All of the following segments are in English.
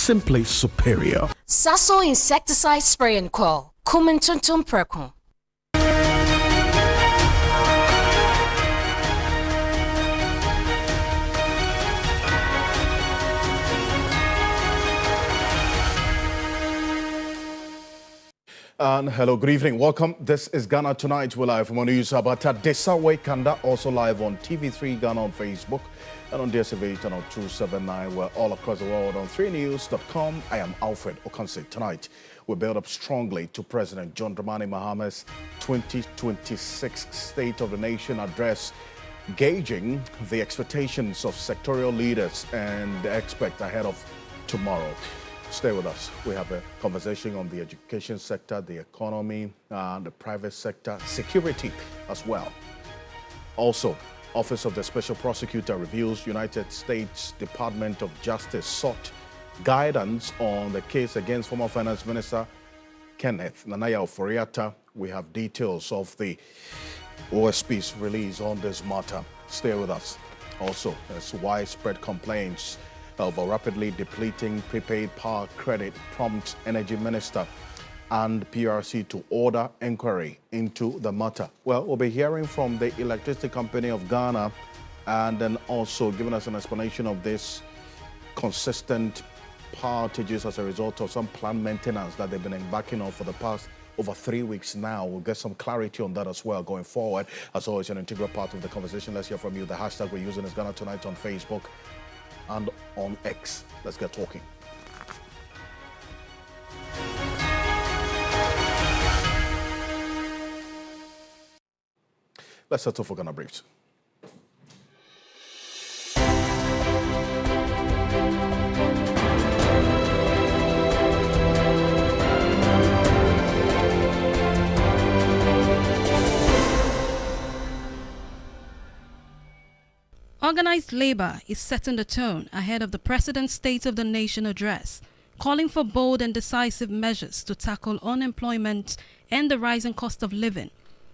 simply superior. Sasso insecticide spray and coil. Kumintuntum Prekun. And hello, good evening. Welcome. This is Ghana Tonight. We're live from news about Desawe Kanda, also live on TV3 Ghana on Facebook and on DSTV channel 279. We're all across the world on 3news.com. I am Alfred Okanse. Tonight, we build up strongly to President John Dramani Mahama's 2026 State of the Nation address, gauging the expectations of sectorial leaders and the experts ahead of tomorrow. Stay with us. We have a conversation on the education sector, the economy, the private sector, security as well. Also, Office of the Special Prosecutor reveals United States Department of Justice sought guidance on the case against former Finance Minister Kenneth Nanaya Oforiatta. We have details of the OSP's release on this matter. Stay with us. Also, there's widespread complaints of a rapidly depleting prepaid power credit prompts Energy Minister and PRC to order inquiry into the matter. Well, we'll be hearing from the Electricity Company of Ghana and then also giving us an explanation of this consistent power outages as a result of some planned maintenance that they've been embarking on for the past over 3 weeks now. We'll get some clarity on that as well going forward. As always, an integral part of the conversation. Let's hear from you. The hashtag we're using is Ghana Tonight on Facebook and on X. Let's get talking. Let's settle for Ghana Briefs. Organized labor is setting the tone ahead of the President's State of the Nation address, calling for bold and decisive measures to tackle unemployment and the rising cost of living.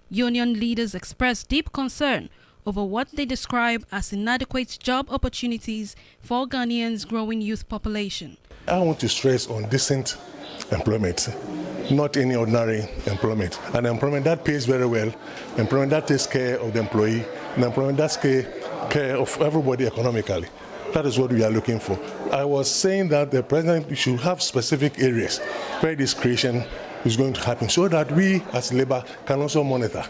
Union leaders expressed deep concern over what they describe as inadequate job opportunities for Ghanaians' growing youth population. I want to stress on decent employment, not any ordinary employment. An employment that pays very well, employment that takes care of the employee, an employment that takes care of everybody economically. That is what we are looking for. I was saying that the president should have specific areas where this creation is going to happen so that we as labor can also monitor.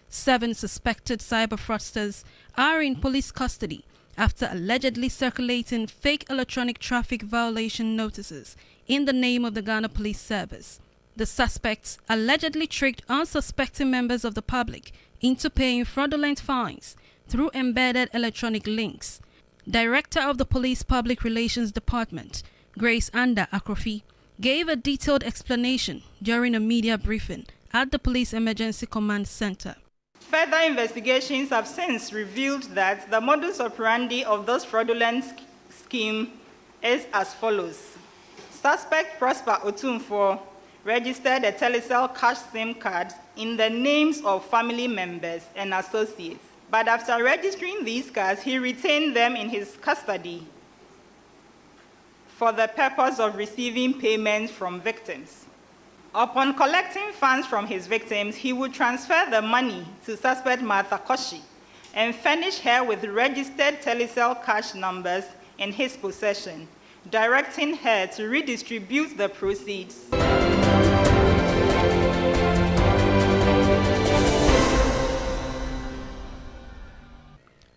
Seven suspected cyber fraudsters are in police custody after allegedly circulating fake electronic traffic violation notices in the name of the Ghana Police Service. The suspects allegedly tricked unsuspecting members of the public into paying fraudulent fines through embedded electronic links. Director of the Police Public Relations Department, Grace Anda Akrofi, gave a detailed explanation during a media briefing at the Police Emergency Command Center. Further investigations have since revealed that the modus operandi of this fraudulent scheme is as follows. Suspect Prosper Otumfor registered a Telecel cash SIM card in the names of family members and associates. But after registering these cards, he retained them in his custody for the purpose of receiving payments from victims. Upon collecting funds from his victims, he would transfer the money to suspect Martha Koshi and furnish her with registered Telecel cash numbers in his possession, directing her to redistribute the proceeds.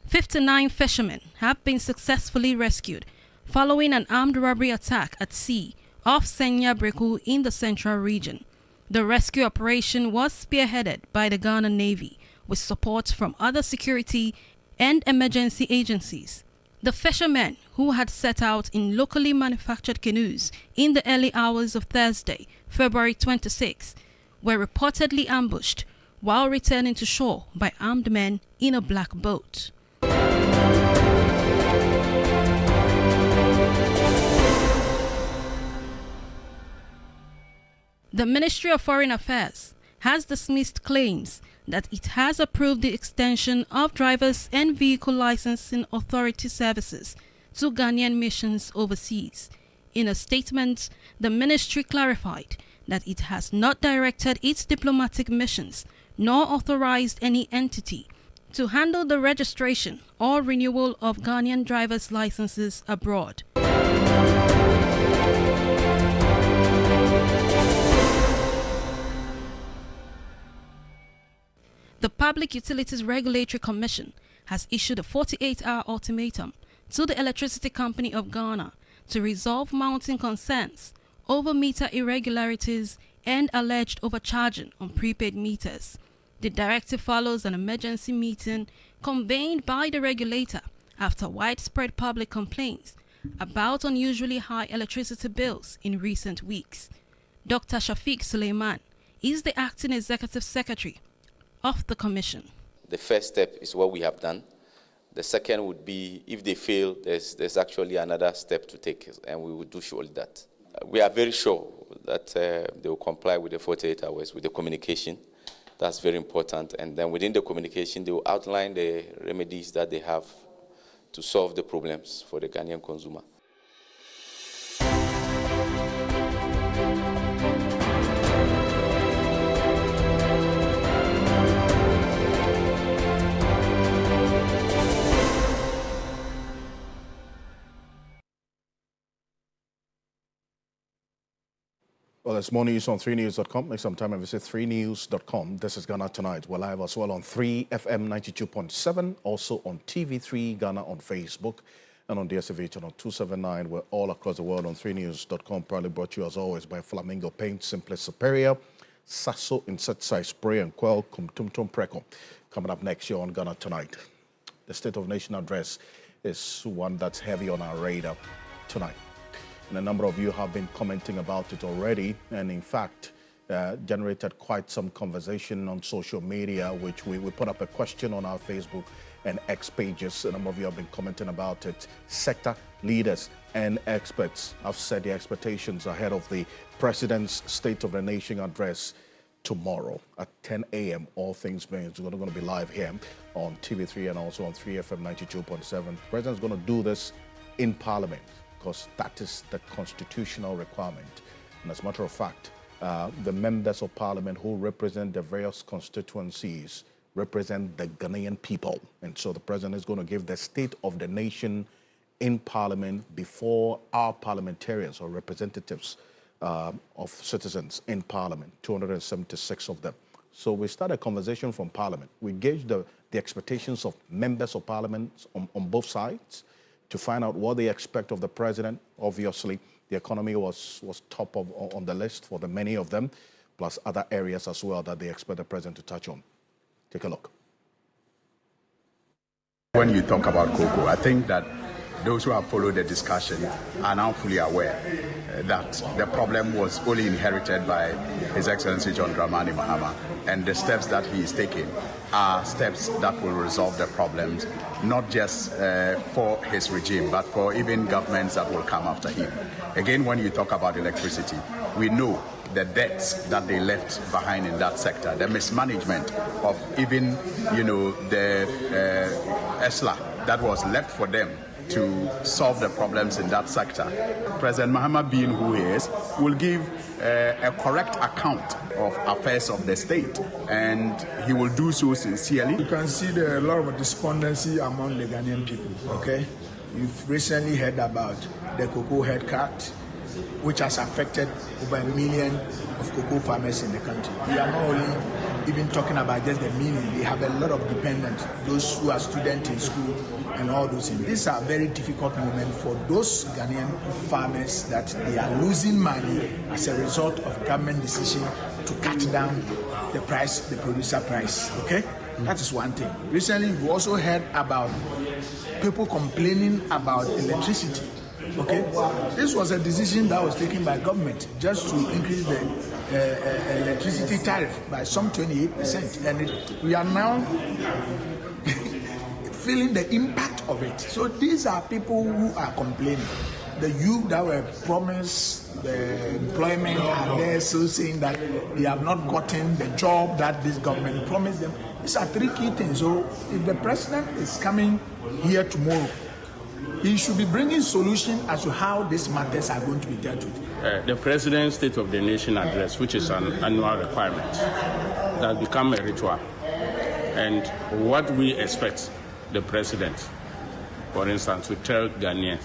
"59 fishermen have been successfully rescued following an armed robbery attack at sea off Senya Breku in the central region. The rescue operation was spearheaded by the Ghana Navy with support from other security and emergency agencies. The fishermen, who had set out in locally manufactured canoes in the early hours of Thursday, February 26, were reportedly ambushed while returning to shore by armed men in a black boat. The Ministry of Foreign Affairs has dismissed claims that it has approved the extension of drivers and vehicle licensing authority services to Ghanaian missions overseas. In a statement, the ministry clarified that it has not directed its diplomatic missions nor authorized any entity to handle the registration or renewal of Ghanaian driver's licenses abroad. The Public Utilities Regulatory Commission has issued a 48-hour ultimatum to the Electricity Company of Ghana to resolve mounting concerns over meter irregularities and alleged overcharging on prepaid meters. The directive follows an emergency meeting convened by the regulator after widespread public complaints about unusually high electricity bills in recent weeks. Dr. Shafiq Suleiman is the acting executive secretary of the commission. The first step is what we have done. The second would be, if they fail, there's actually another step to take, and we will do surely that. We are very sure that they will comply with the 48 hours with the communication. That's very important. And then within the communication, they will outline the remedies that they have to solve the problems for the Ghanaian consumer. Well, there's more news on 3news.com. Make some time and visit 3news.com. This is Ghana Tonight. We're live as well on 3FM 92.7, also on TV3 Ghana on Facebook, and on DSTV channel 279. We're all across the world on 3news.com. Proudly brought to you as always by Flamingo Paint, Simply Superior, Sasso Insecticide Spray and Quell, Kum Tum Tum Preco. Coming up next year on Ghana Tonight. The State of Nation address is one that's heavy on our radar tonight. And a number of you have been commenting about it already, and in fact, generated quite some conversation on social media, which we put up a question on our Facebook and X pages. A number of you have been commenting about it. Sector leaders and experts have set the expectations ahead of the President's State of the Nation address tomorrow at 10 a.m. All things being, it's going to be live here on TV3 and also on 3FM 92.7. The President's going to do this in Parliament, because that is the constitutional requirement. And as a matter of fact, the members of Parliament who represent the various constituencies represent the Ghanaian people. And so the President is going to give the State of the Nation in Parliament before our parliamentarians or representatives of citizens in Parliament, 276 of them. So we start a conversation from Parliament. We gauge the expectations of members of Parliament on both sides, to find out what they expect of the President. Obviously, the economy was top on the list for the many of them, plus other areas as well that they expect the President to touch on. Take a look. When you talk about cocoa, I think that those who have followed the discussion are now fully aware that the problem was only inherited by His Excellency John Dramani Mahama, and the steps that he is taking are steps that will resolve the problems, not just for his regime, but for even governments that will come after him. Again, when you talk about electricity, we know the debts that they left behind in that sector, the mismanagement of even, the ESLA that was left for them to solve the problems in that sector. President Mahama, being who he is, will give a correct account of affairs of the state, and he will do so sincerely. You can see there are a lot of despondency among the Ghanaian people, okay? You've recently heard about the cocoa head cut, which has affected over 1 million of cocoa farmers in the country. We are not only even talking about just the million, they have a lot of dependents, those who are students in school and all those things. These are very difficult moments for those Ghanaian farmers that they are losing money as a result of government decision to cut down the price, the producer price, okay? That is one thing. Recently, we also heard about people complaining about electricity. Okay, this was a decision that was taken by government just to increase the electricity tariff by some 28%, and we are now feeling the impact of it. So these are people who are complaining. The youth that were promised employment are there still saying that they have not gotten the job that this government promised them. These are three key things. So if the president is coming here tomorrow, he should be bringing solutions as to how these matters are going to be dealt with. The President's State of the Nation address, which is an annual requirement, has become a ritual. And what we expect the President, for instance, to tell Ghanaians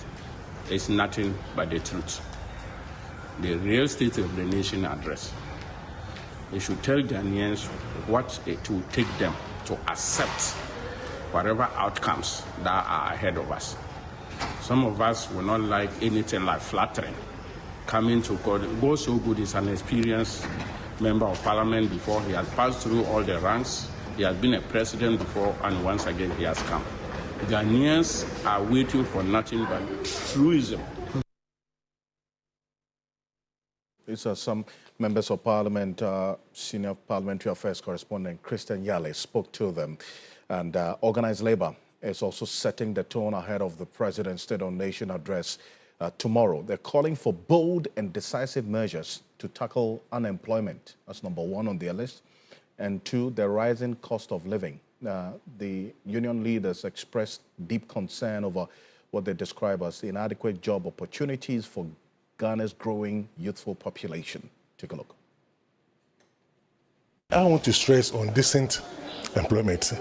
is nothing but the truth. The real State of the Nation address. They should tell Ghanaians what it will take them to accept whatever outcomes that are ahead of us. Some of us will not like anything like flattering. Coming to God, Go So Good is an experienced member of parliament before. He has passed through all the ranks. He has been a president before, and once again he has come. Ghanaians are waiting for nothing but truism. These are some members of parliament. Senior parliamentary affairs correspondent Christian Yale spoke to them. And organized labor is also setting the tone ahead of the president's State of the Nation address tomorrow. They're calling for bold and decisive measures to tackle unemployment. That's number one on their list. And two, the rising cost of living. The union leaders expressed deep concern over what they describe as inadequate job opportunities for Ghana's growing youthful population. Take a look. I want to stress on decent employment,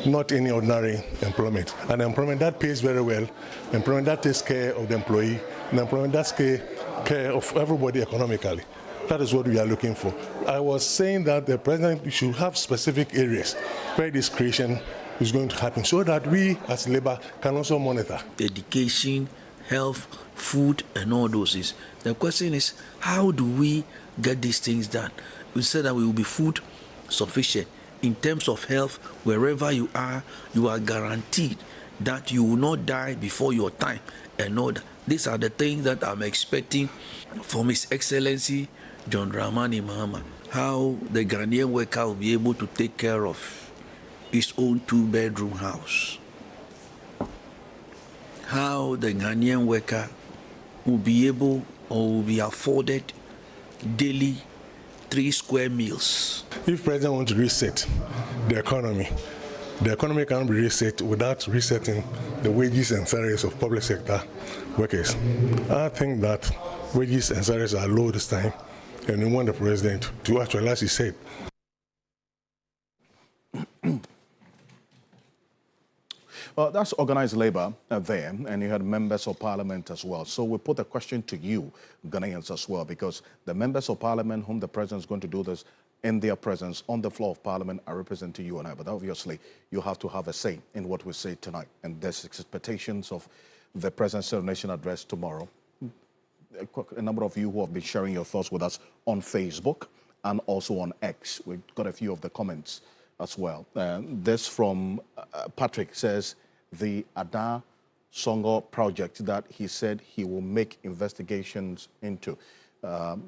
not any ordinary employment. An employment that pays very well, employment that takes care of the employee, an employment that takes care of everybody economically. That is what we are looking for. I was saying that the president should have specific areas where this creation is going to happen so that we as labor can also monitor. Education, health, food, and all those things. The question is, how do we get these things done? We said that we will be food sufficient. In terms of health, wherever you are guaranteed that you will not die before your time. And all that. These are the things that I'm expecting from His Excellency John Dramani Mahama. How the Ghanaian worker will be able to take care of his own 2-bedroom house. How the Ghanaian worker will be able or will be afforded daily 3 square meals. If President wants to reset the economy cannot be reset without resetting the wages and salaries of public sector workers. I think that wages and salaries are low this time, and we want the President to actualize his said. Well, that's organized labor there, and you had members of parliament as well. So we put a question to you, Ghanaians, as well, because the members of parliament whom the president is going to do this in their presence on the floor of parliament are representing you and I. But obviously, you have to have a say in what we say tonight. And there's expectations of the president's State of the Nation address tomorrow. A number of you who have been sharing your thoughts with us on Facebook and also on X. We've got a few of the comments as well. This from Patrick says, the Ada Songo project that he said he will make investigations into.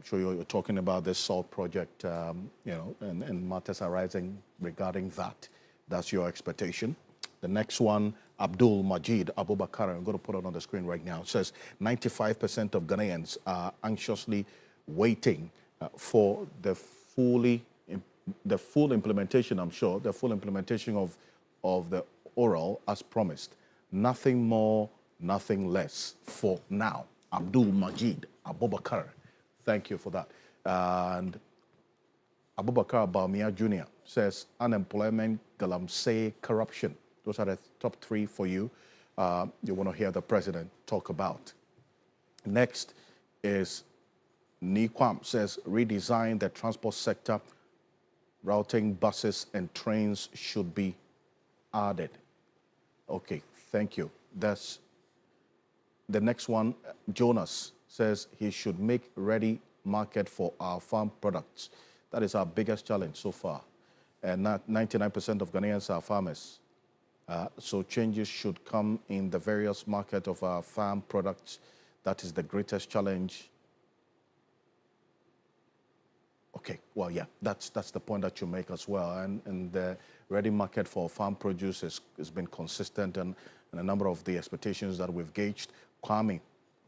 Sure, you're talking about this salt project, and matters arising regarding that. That's your expectation. The next one, Abdul Majid Abubakar, I'm going to put it on the screen right now, says 95% of Ghanaians are anxiously waiting for the full implementation, I'm sure, the full implementation of the oral as promised. Nothing more, nothing less for now. Abdul Majid Abubakar. Thank you for that. And Abubakar Baumia Jr. says unemployment, galamsey, corruption. Those are the top 3 for you. You want to hear the president talk about. Next is Nikwam says redesign the transport sector. Routing buses and trains should be added. Okay, thank you. That's the next one. Jonas says he should make ready market for our farm products. That is our biggest challenge so far. And 99% of Ghanaians are farmers. So changes should come in the various market of our farm products. That is the greatest challenge. Okay, well, yeah, that's the point that you make as well. And the ready market for farm produce has been consistent, and a number of the expectations that we've gauged. Kwame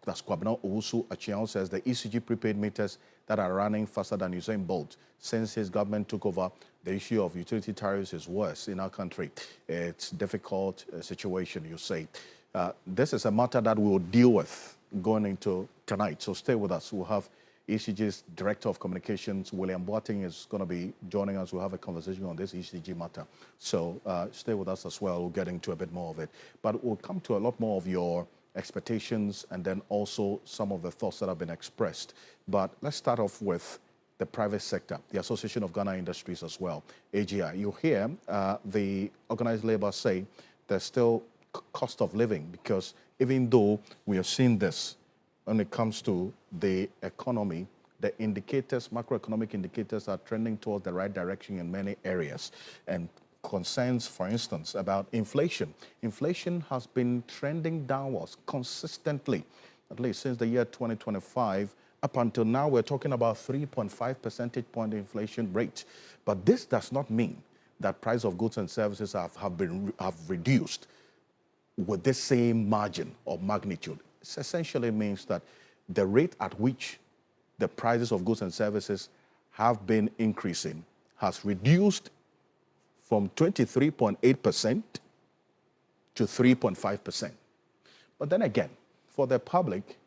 that's Kwabena Owusu Achiao, says the ECG prepaid meters that are running faster than Usain Bolt. Since his government took over, the issue of utility tariffs is worse in our country. It's a difficult situation, you say. This is a matter that we will deal with going into tonight, so stay with us. We'll have ECG's Director of Communications, William Boateng, is going to be joining us. We'll have a conversation on this ECG matter. So stay with us as well. We'll get into a bit more of it. But we'll come to a lot more of your expectations and then also some of the thoughts that have been expressed. But let's start off with the private sector, the Association of Ghana Industries as well, AGI. You hear the organized labor say there's still cost of living, because even though we have seen this when it comes to the economy, the indicators, macroeconomic indicators, are trending towards the right direction in many areas. And concerns, for instance, about inflation. Inflation has been trending downwards consistently, at least since the year 2025. Up until now, we're talking about 3.5 percentage point inflation rate. But this does not mean that price of goods and services have reduced with this same margin or magnitude. It essentially means that the rate at which the prices of goods and services have been increasing has reduced from 23.8% to 3.5%. But then again, for the public,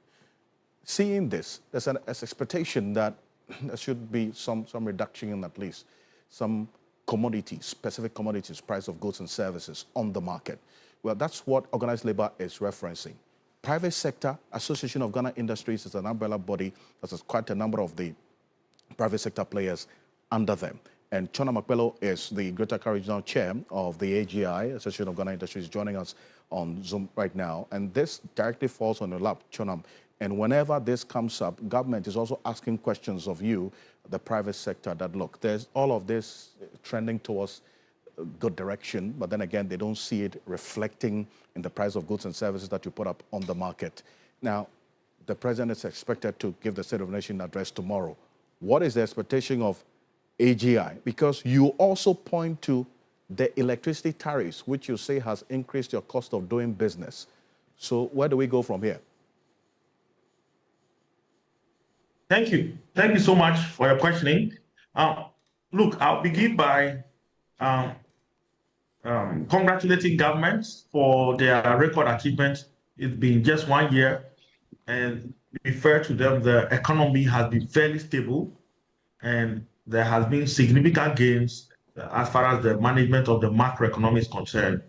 seeing this, there's an expectation that there should be some reduction in at least some commodities, specific commodities, price of goods and services on the market. Well, that's what organized labor is referencing. Private sector, Association of Ghana Industries, is an umbrella body that has quite a number of the private sector players under them. And Chona Makbelo is the Greater Accra Regional Chair of the AGI, Association of Ghana Industries, joining us on Zoom right now. And this directly falls on your lap, Chonam. And whenever this comes up, government is also asking questions of you, the private sector, that look, there's all of this trending towards good direction, but then again, they don't see it reflecting in the price of goods and services that you put up on the market. Now, the president is expected to give the State of the Nation address tomorrow. What is the expectation of AGI? Because you also point to the electricity tariffs, which you say has increased your cost of doing business. So where do we go from here? Thank you. Thank you so much for your questioning. Look, I'll begin by congratulating governments for their record achievements. It's been just 1 year, and to be fair to them, the economy has been fairly stable, and there has been significant gains as far as the management of the macroeconomy is concerned.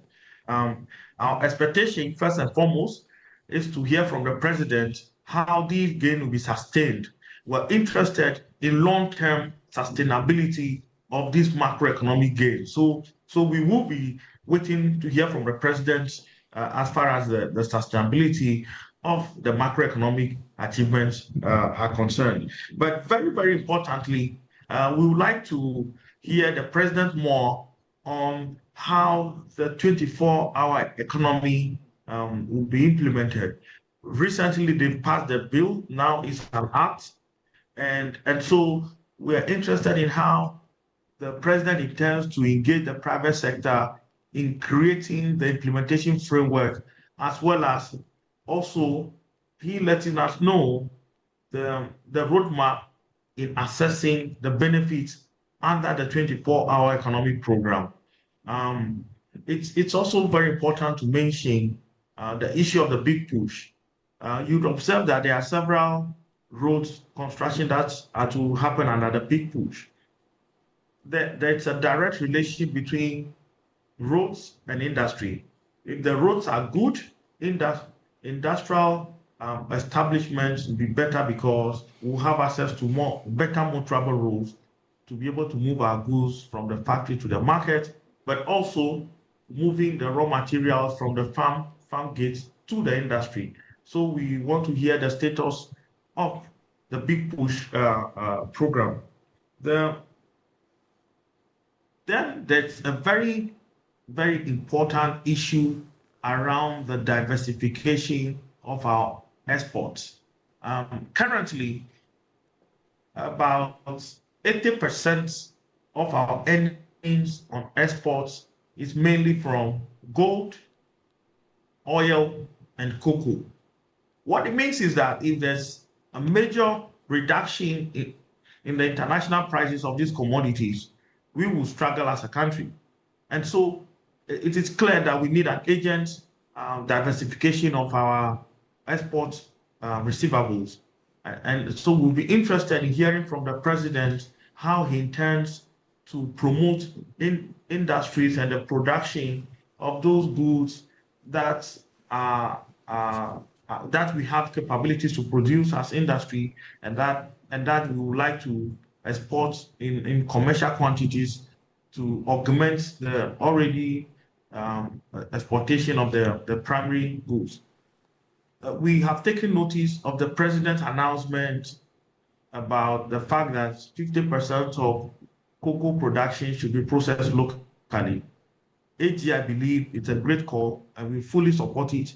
Our expectation, first and foremost, is to hear from the president how these gains will be sustained. We're interested in long-term sustainability of these macroeconomic gains. So we will be waiting to hear from the president as far as the sustainability of the macroeconomic achievements are concerned. But very, very importantly, we would like to hear the president more on how the 24-hour economy will be implemented. Recently, they've passed the bill. Now it's an act. And so we are interested in how the president intends to engage the private sector in creating the implementation framework, as well as also he letting us know the roadmap in assessing the benefits under the 24-hour economic program. It's also very important to mention the issue of the big push. You'd observe that there are several roads construction that are to happen under the big push. There's a direct relationship between roads and industry. If the roads are good, industrial establishments will be better because we'll have access to better motorable roads to be able to move our goods from the factory to the market, but also moving the raw materials from the farm gates to the industry. So we want to hear the status of the big push program. Then there's a very, very important issue around the diversification of our exports. Currently, about 80% of our earnings on exports is mainly from gold, oil, and cocoa. What it means is that if there's a major reduction in the international prices of these commodities, we will struggle as a country. And so it is clear that we need an agent diversification of our export receivables. And so we'll be interested in hearing from the president how he intends to promote industries and the production of those goods that are that we have capabilities to produce as industry, and that we would like to export in commercial quantities to augment the already exportation of the primary goods. We have taken notice of the president's announcement about the fact that 50% of cocoa production should be processed locally. AG, I believe it's a great call and we fully support it.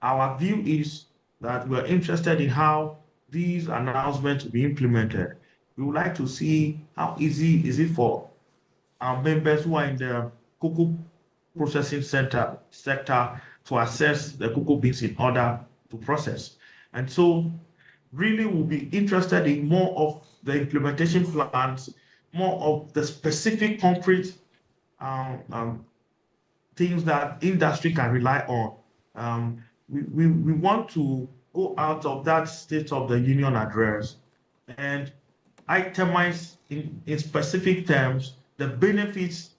Our view is that we're interested in how these announcements will be implemented. We would like to see how easy is it for our members who are in the cocoa processing sector to access the cocoa beans in order to process. And so really we'll be interested in more of the implementation plans, more of the specific concrete things that industry can rely on. We want to go out of that State of the Union address and itemize in specific terms the benefits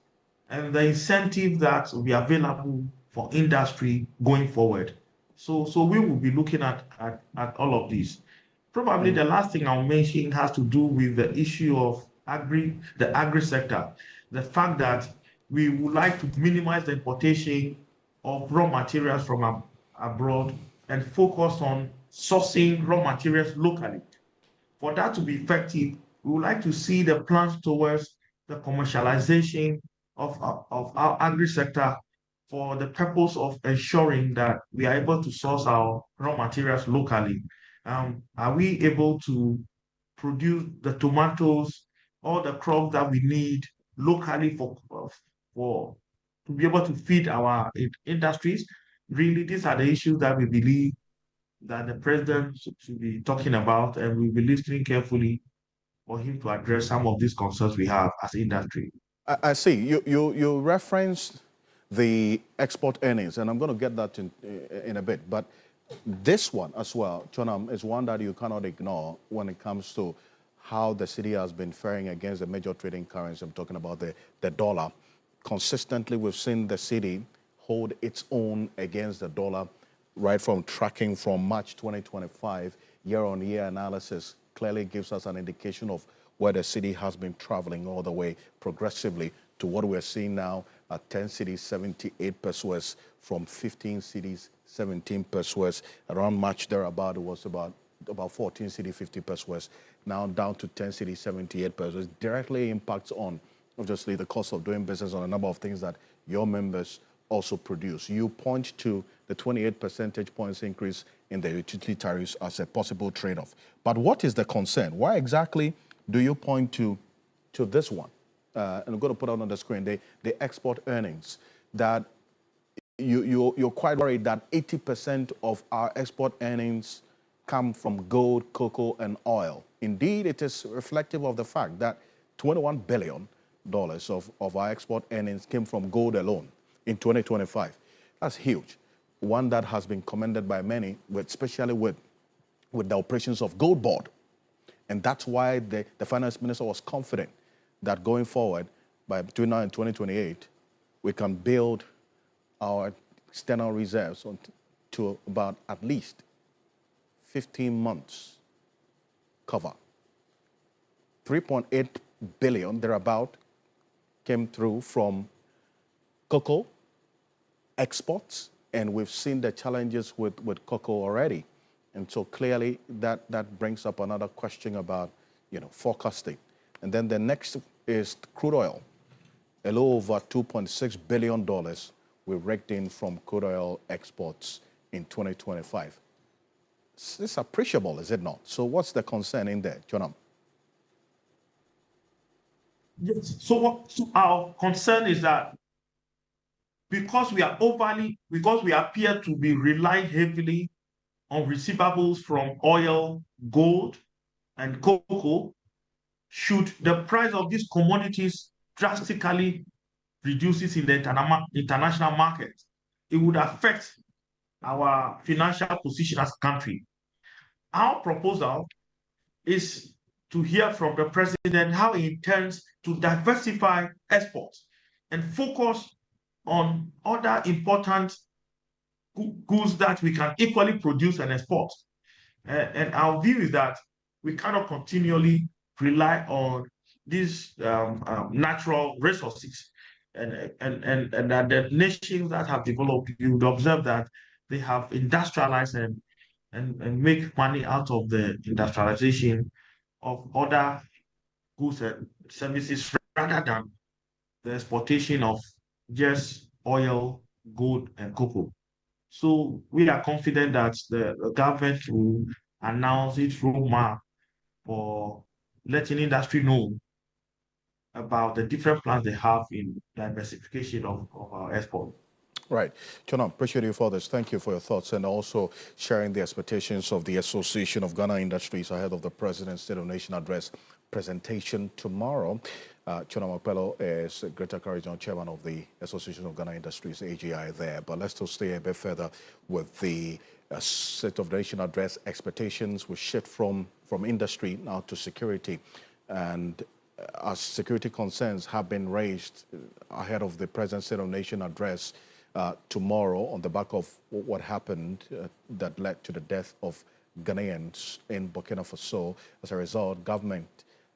and the incentive that will be available for industry going forward. So we will be looking at all of this. Probably the last thing I'll mention has to do with the issue of the agri sector. The fact that we would like to minimize the importation of raw materials from abroad and focus on sourcing raw materials locally. For that to be effective, we would like to see the plans towards the commercialization of our agri sector for the purpose of ensuring that we are able to source our raw materials locally. Are we able to produce the tomatoes or the crops that we need locally for to be able to feed our industries? Really, these are the issues that we believe that the president should be talking about, and we'll be listening carefully for him to address some of these concerns we have as industry. I see. You referenced the export earnings, and I'm going to get that in a bit. But this one as well, Chonam, is one that you cannot ignore when it comes to how the city has been faring against the major trading currency. I'm talking about the dollar. Consistently, we've seen the city hold its own against the dollar, right from tracking from March 2025. Year-on-year analysis clearly gives us an indication of where the city has been traveling all the way progressively to what we're seeing now at 10 cities, 78 pesos, from 15 cities, 17 pesos. Around March thereabout, it was about 14 cities, 50 pesos. Now down to 10 cities, 78 pesos. Directly impacts on, obviously, the cost of doing business on a number of things that your members also produce. You point to the 28 percentage points increase in the utility tariffs as a possible trade-off. But what is the concern? Why exactly do you point to this one? And I'm going to put out on the screen the export earnings, that you're quite worried that 80% of our export earnings come from gold, cocoa, and oil. Indeed, it is reflective of the fact that $21 billion of our export earnings came from gold alone in 2025. That's huge. One that has been commended by many, especially with the operations of Gold Board. And that's why the finance minister was confident that going forward, between now and 2028, we can build our external reserves to about at least 15 months cover. 3.8 billion thereabout came through from cocoa exports, and we've seen the challenges with cocoa already. And so clearly that brings up another question about, forecasting. And then the next is crude oil. A little over $2.6 billion we raked in from crude oil exports in 2025. It's appreciable, is it not? So what's the concern in there, Jonam? Yes. So our concern is that because we appear to be relying heavily on receivables from oil, gold, and cocoa, should the price of these commodities drastically reduces in the international market, it would affect our financial position as a country. Our proposal is to hear from the president how he intends to diversify exports and focus on other important goods that we can equally produce and export. And our view is that we cannot continually rely on these natural resources, and that the nations that have developed, you would observe that they have industrialized and make money out of the industrialization of other goods and services rather than the exportation of just oil, gold, and cocoa. So we are confident that the government will announce its roadmap for letting industry know about the different plans they have in diversification of our export. Right. Chona, appreciate you for this. Thank you for your thoughts and also sharing the expectations of the Association of Ghana Industries ahead of the President's State of Nation Address presentation tomorrow. Chona Mapelo is Greater Carrigan Chairman of the Association of Ghana Industries, AGI there. But let's still stay a bit further with the State of the Nation Address expectations. We shift from industry now to security. And as security concerns have been raised ahead of the President's State of Nation Address tomorrow on the back of what happened that led to the death of Ghanaians in Burkina Faso. As a result, government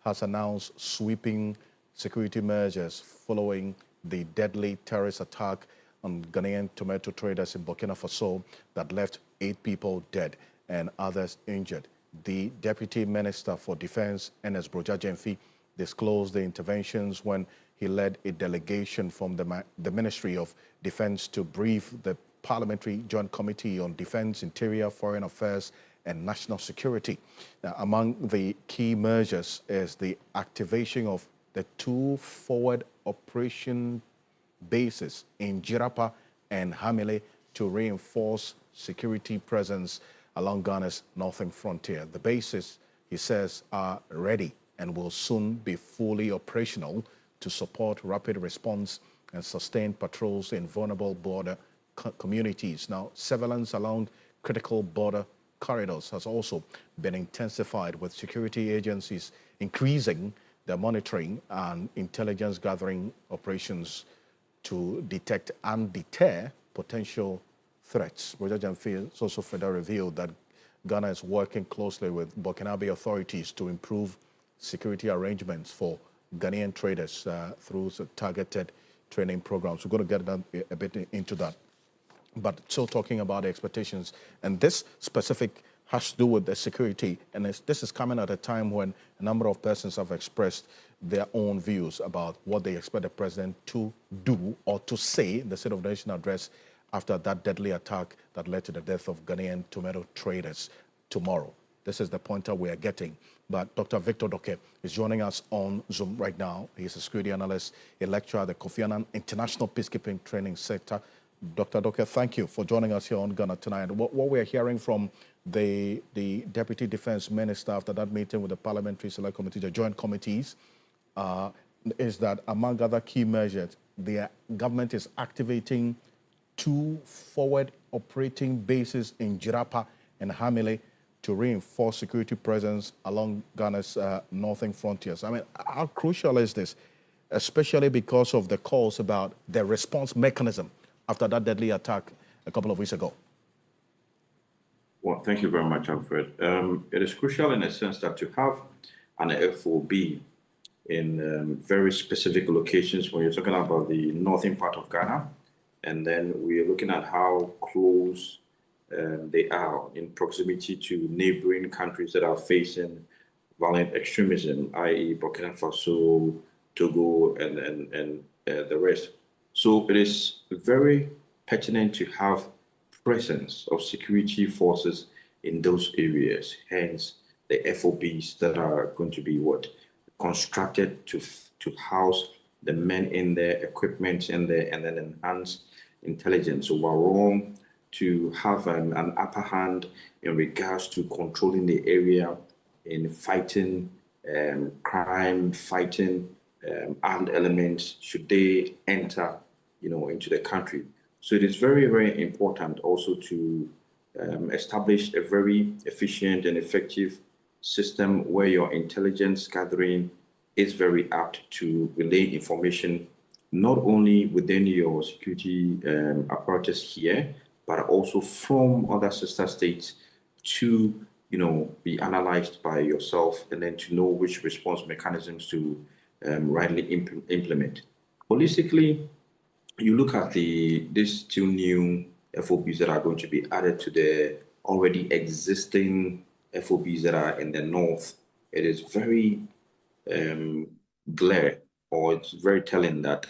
has announced sweeping security measures following the deadly terrorist attack on Ghanaian tomato traders in Burkina Faso that left 8 people dead and others injured. The Deputy Minister for Defense, Ernest Broja-Jemfi, disclosed the interventions when he led a delegation from the Ministry of Defense to brief the Parliamentary Joint Committee on Defense, Interior, Foreign Affairs, and National Security. Now, among the key measures is the activation of the 2 forward operation bases in Jirapa and Hamile to reinforce security presence along Ghana's northern frontier. The bases, he says, are ready and will soon be fully operational to support rapid response and sustained patrols in vulnerable border communities. Now, surveillance along critical border corridors has also been intensified, with security agencies increasing their monitoring and intelligence gathering operations to detect and deter potential threats. Broja-Jemfi also further revealed that Ghana is working closely with Burkinabe authorities to improve security arrangements for Ghanaian traders through targeted training programs. We're going to get a bit into that. But still talking about the expectations, and this specific has to do with the security, and this is coming at a time when a number of persons have expressed their own views about what they expect the president to do or to say in the State of the Nation Address after that deadly attack that led to the death of Ghanaian tomato traders tomorrow. This is the pointer we are getting. But Dr. Victor Doke is joining us on Zoom right now. He's a security analyst, a lecturer at the Kofi Annan International Peacekeeping Training Center. Dr. Doke, thank you for joining us here on Ghana Tonight. What we're hearing from the Deputy Defense Minister after that meeting with the Parliamentary Select Committee, the joint committees, is that among other key measures, the government is activating 2 forward operating bases in Jirapa and Hamile to reinforce security presence along Ghana's northern frontiers. I mean, how crucial is this, especially because of the calls about the response mechanism after that deadly attack a couple of weeks ago? Well, thank you very much, Alfred. It is crucial in a sense that to have an FOB in very specific locations when you're talking about the northern part of Ghana, and then we're looking at how close they are in proximity to neighboring countries that are facing violent extremism, i.e. Burkina Faso, Togo, and the rest. So it is very pertinent to have presence of security forces in those areas, hence the FOBs that are going to be constructed to house the men in there, equipment in there, and then enhance intelligence. So we're wrong to have an upper hand in regards to controlling the area, in fighting crime, fighting armed elements should they enter, into the country. So it is very, very important also to establish a very efficient and effective system where your intelligence gathering is very apt to relay information, not only within your security apparatus here, but also from other sister states to, be analyzed by yourself and then to know which response mechanisms to rightly implement. Holistically, you look at these two new FOBs that are going to be added to the already existing FOBs that are in the north. It is very it's very telling that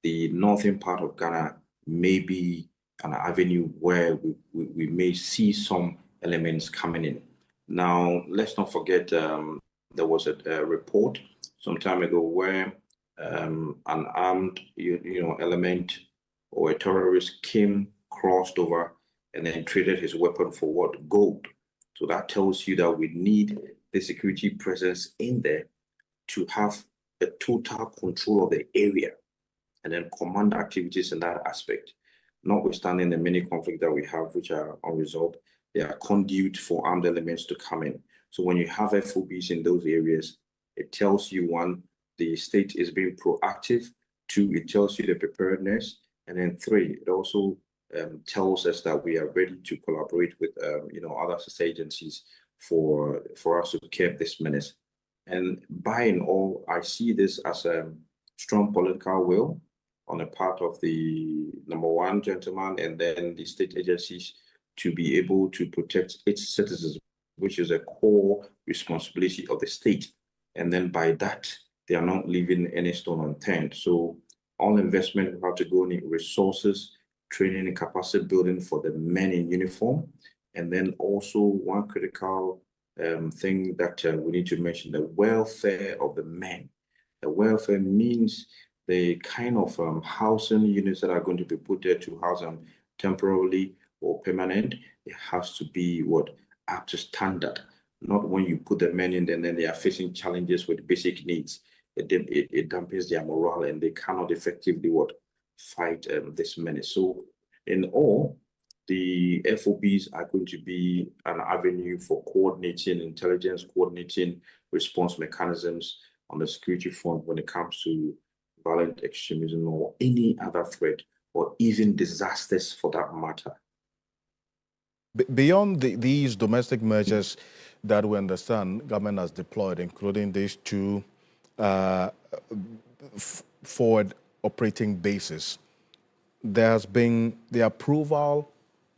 the northern part of Ghana may be an avenue where we may see some elements coming in. Now, let's not forget there was a report some time ago where an armed element or a terrorist crossed over and then traded his weapon for what? Gold. So that tells you that we need the security presence in there to have a total control of the area and then command activities in that aspect. Notwithstanding the many conflicts that we have, which are unresolved, they are conduit for armed elements to come in. So when you have FOBs in those areas, it tells you, one, the state is being proactive. Two, it tells you the preparedness. And then three, it also tells us that we are ready to collaborate with other sister agencies for us to curb this menace. And by and all, I see this as a strong political will on the part of the number one gentleman and then the state agencies to be able to protect its citizens, which is a core responsibility of the state. And then by that, they are not leaving any stone unturned. So all investment will have to go in resources, training and capacity building for the men in uniform. And then also one critical thing that we need to mention, the welfare of the men. The welfare means the kind of housing units that are going to be put there to house them temporarily or permanent. It has to be up to standard. Not when you put the men in there and then they are facing challenges with basic needs. It dampens their morale and they cannot effectively fight this menace. So in all, the FOBs are going to be an avenue for coordinating intelligence, coordinating response mechanisms on the security front when it comes to violent extremism or any other threat, or even disasters for that matter. Beyond these domestic measures that we understand government has deployed, including these two forward operating bases, there has been the approval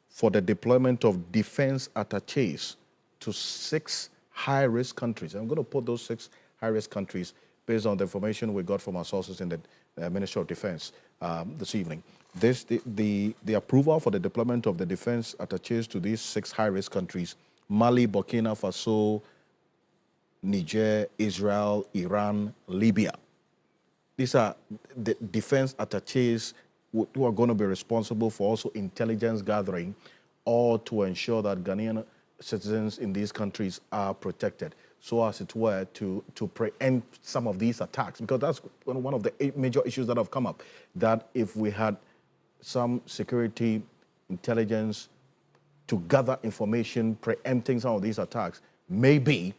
for the deployment of defense attaches to 6 high-risk countries. I'm going to put those 6 high-risk countries based on the information we got from our sources in the Ministry of Defense this evening. The approval for the deployment of the defense attaches to these 6 high-risk countries: Mali, Burkina Faso, Niger, Israel, Iran, Libya. These are the defense attaches who are going to be responsible for also intelligence gathering, or to ensure that Ghanaian citizens in these countries are protected, so as it were to preempt some of these attacks. Because that's one of the major issues that have come up, that if we had some security intelligence to gather information preempting some of these attacks, maybe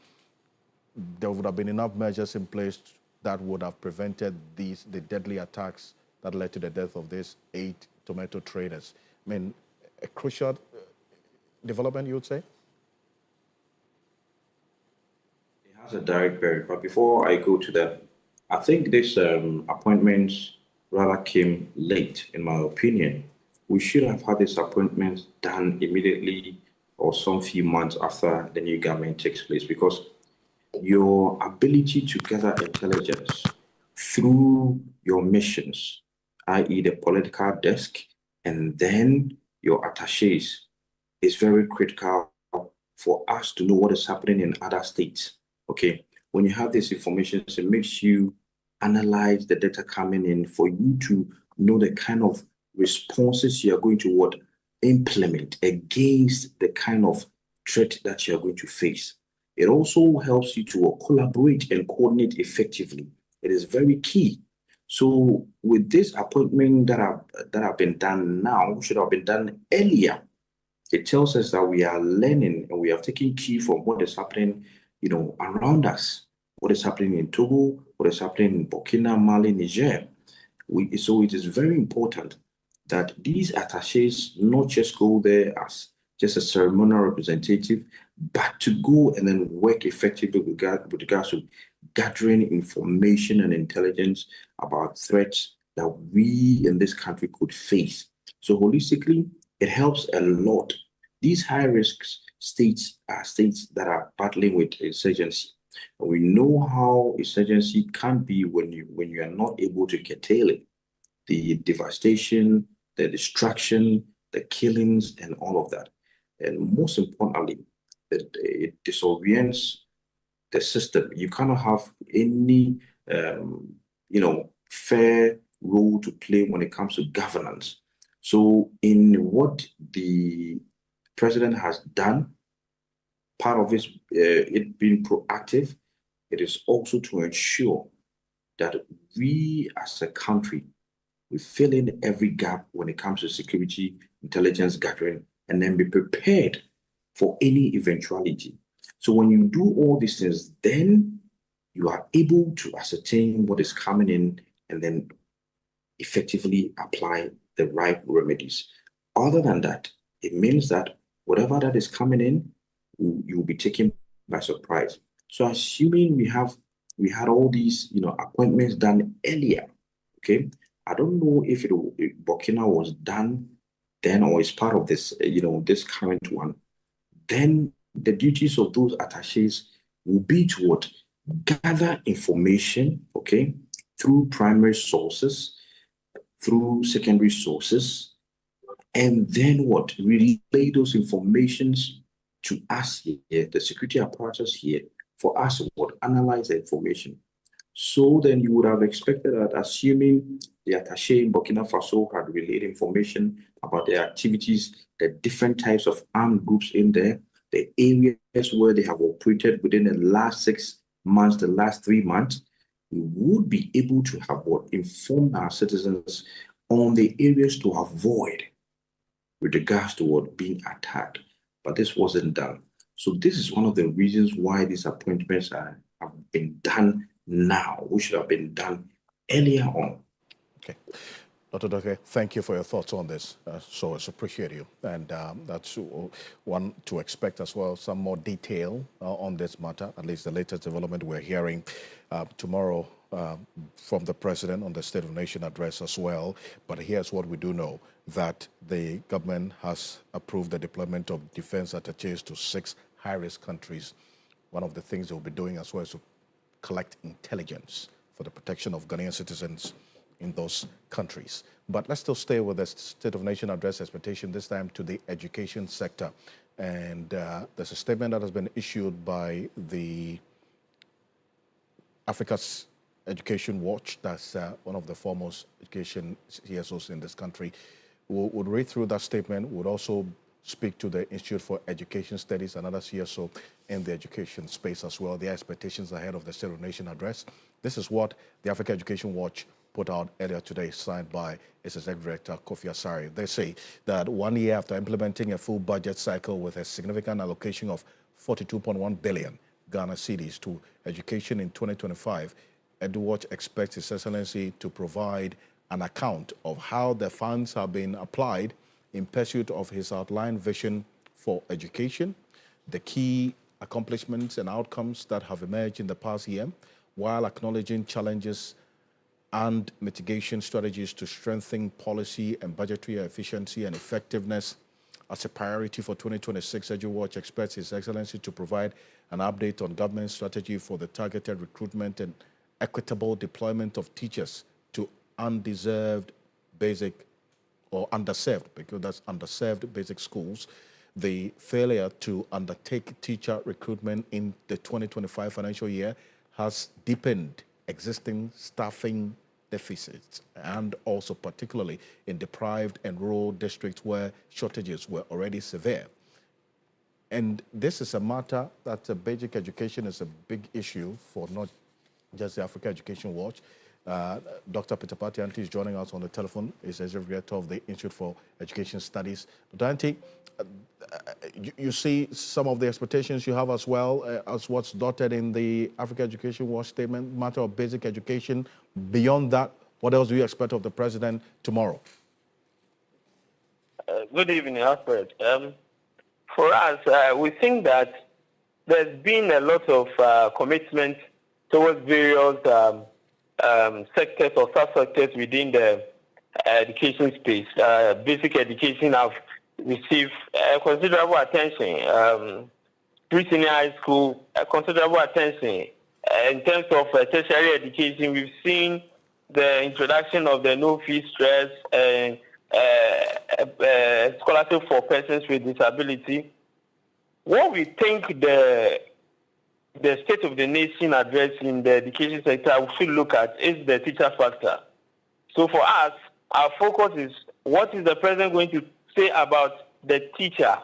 there would have been enough measures in place that would have prevented the deadly attacks that led to the death of these 8 tomato traders. I mean, a crucial development, you would say? It has a direct bearing, but before I go to that, I think this appointments rather came late, in my opinion. We should have had this appointment done immediately or some few months after the new government takes place, because your ability to gather intelligence through your missions, i.e. the political desk, and then your attaches, is very critical for us to know what is happening in other states. Okay, when you have this information, it makes you analyze the data coming in for you to know the kind of responses you are going to implement against the kind of threat that you are going to face. It also helps you to collaborate and coordinate effectively. It is very key. So with this appointment that have been done now, should have been done earlier, it tells us that we are learning and we have taken key from what is happening, around us, what is happening in Togo, what is happening in Burkina, Mali, Niger. So it is very important that these attachés not just go there as just a ceremonial representative, but to go and then work effectively with regards to gathering information and intelligence about threats that we in this country could face. So holistically, it helps a lot. These high-risk states are states that are battling with insurgency. And we know how insurgency can be when you are not able to curtail it. The devastation, the destruction, the killings, and all of that. And most importantly, it disorients the system. You cannot have any, fair role to play when it comes to governance. So in what the president has done, part of it being proactive, it is also to ensure that we as a country, we fill in every gap when it comes to security, intelligence gathering, and then be prepared for any eventuality. So when you do all these things, then you are able to ascertain what is coming in and then effectively apply the right remedies. Other than that, it means that whatever that is coming in, you will be taken by surprise. So assuming we had all these appointments done earlier, okay, I don't know if Burkina was done then or is part of this, this current one. Then the duties of those attachés will be to what? Gather information, okay, through primary sources, through secondary sources, and then what? Relay those informations to us here, the security apparatus here, for us to what? Analyze the information. So then you would have expected that, assuming the attaché in Burkina Faso had relayed information about their activities, the different types of armed groups in there, the areas where they have operated within the last 6 months, the last 3 months, we would be able to have what? Informed our citizens on the areas to avoid with regards to what? Being attacked. But this wasn't done. So this is one of the reasons why these appointments have been done now, which should have been done earlier on. Okay. Dr. Doke, thank you for your thoughts on this. So I appreciate you. And that's one to expect as well, some more detail on this matter, at least the latest development we're hearing tomorrow from the president on the State of the Nation address as well. But here's what we do know, that the government has approved the deployment of defense attachés to 6 high-risk countries. One of the things they'll be doing as well is to collect intelligence for the protection of Ghanaian citizens in those countries. But let's still stay with the State of the Nation address expectation, this time to the education sector. And there's a statement that has been issued by the Africa's Education Watch, that's one of the foremost education CSOs in this country. We'll read through that statement. We'll also speak to the Institute for Education Studies, another CSO in the education space as well, their expectations ahead of the State of the Nation address. This is what the Africa Education Watch put out earlier today, signed by its Executive Director, Kofi Asare. They say that 1 year after implementing a full budget cycle with a significant allocation of 42.1 billion Ghana cedis to education in 2025, EduWatch expects His Excellency to provide an account of how the funds have been applied in pursuit of his outlined vision for education, the key accomplishments and outcomes that have emerged in the past year, while acknowledging challenges and mitigation strategies to strengthen policy and budgetary efficiency and effectiveness. As a priority for 2026, EduWatch expects His Excellency to provide an update on government strategy for the targeted recruitment and equitable deployment of teachers to undeserved basic or underserved, because that's underserved basic schools, the failure to undertake teacher recruitment in the 2025 financial year has deepened existing staffing deficits, and also particularly in deprived and rural districts where shortages were already severe. And this is a matter that basic education is a big issue for not just the Africa Education Watch. Dr. Peter Patianti is joining us on the telephone. He's executive director of the Institute for Education Studies. Dr. Anti, you see some of the expectations you have as well as what's dotted in the Africa Education Watch statement, matter of basic education. Beyond that, what else do you expect of the president tomorrow? Good evening, Alfred. For us, we think that there's been a lot of commitment towards various sectors or sub-sectors within the education space. Basic education have received considerable attention. Pre-senior high school, considerable attention. In terms of tertiary education, we've seen the introduction of the no-fee stress and scholarship for persons with disability. What we think the State of the Nation address in the education sector we should look at is the teacher factor. So for us, our focus is what is the president going to say about the teacher?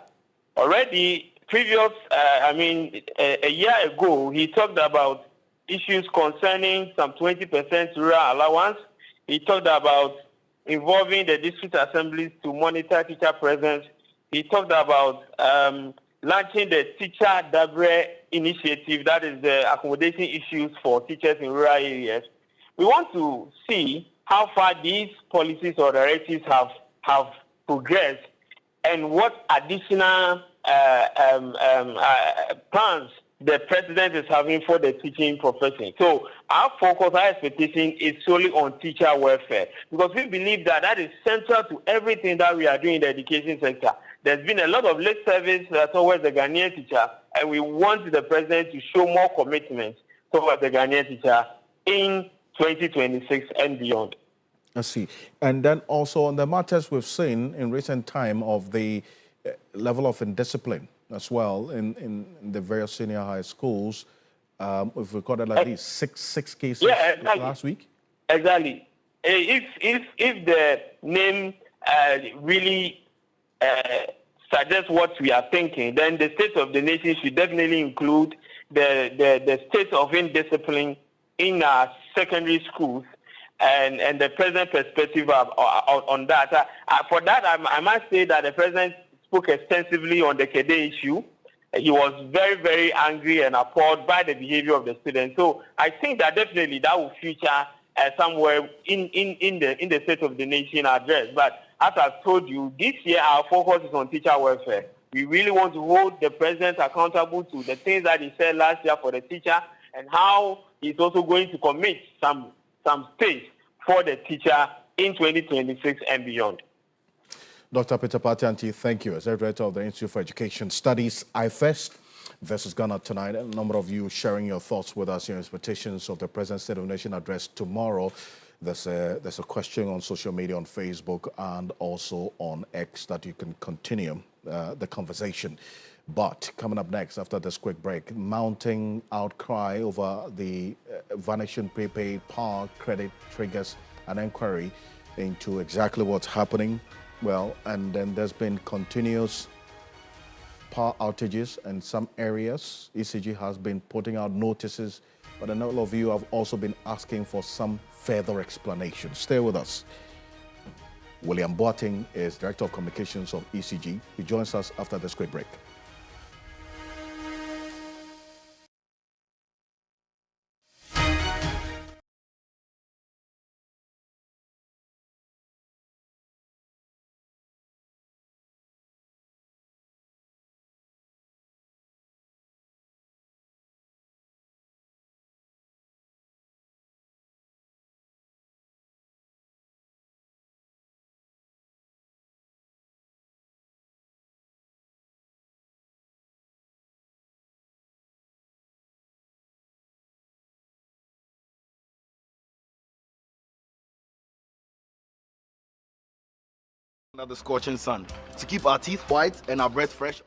Already, a year ago, he talked about issues concerning some 20% rural allowance. He talked about involving the district assemblies to monitor teacher presence. He talked about launching the Teacher Dabre initiative, that is the accommodation issues for teachers in rural areas. We want to see how far these policies or directives have progressed and what additional plans the president is having for the teaching profession. So our focus, our expectation is solely on teacher welfare because we believe that that is central to everything that we are doing in the education sector. There's been a lot of lip service towards the Ghanaian teacher, and we want the president to show more commitment towards the Ghanaian teacher in 2026 and beyond. I see. And then also on the matters we've seen in recent time of the level of indiscipline as well in the various senior high schools. We've recorded at least six cases last week. Exactly. If the name really suggests what we are thinking, then the State of the Nation should definitely include the state of indiscipline in our secondary schools and the president perspective on that. For that, I must say that the president spoke extensively on the Kede issue. He was very, very angry and appalled by the behavior of the students. So I think that definitely that will feature somewhere in the State of the Nation address. But as I've told you, this year our focus is on teacher welfare. We really want to hold the president accountable to the things that he said last year for the teacher and how he's also going to commit some space for the teacher in 2026 and beyond. Dr. Peter Patianti, thank you. As Director of the Institute for Education Studies, IFEST versus Ghana tonight. A number of you sharing your thoughts with us, your expectations of the President's State of the Nation address tomorrow. There's a question on social media, on Facebook, and also on X that you can continue the conversation. But coming up next, after this quick break, mounting outcry over the vanishing prepaid power credit triggers an inquiry into exactly what's happening. Well, and then there's been continuous power outages in some areas. ECG has been putting out notices, but a lot of you have also been asking for some further explanation. Stay with us. William Boateng is Director of Communications of ECG. He joins us after this quick break. Under the scorching sun to keep our teeth white and our breath fresh.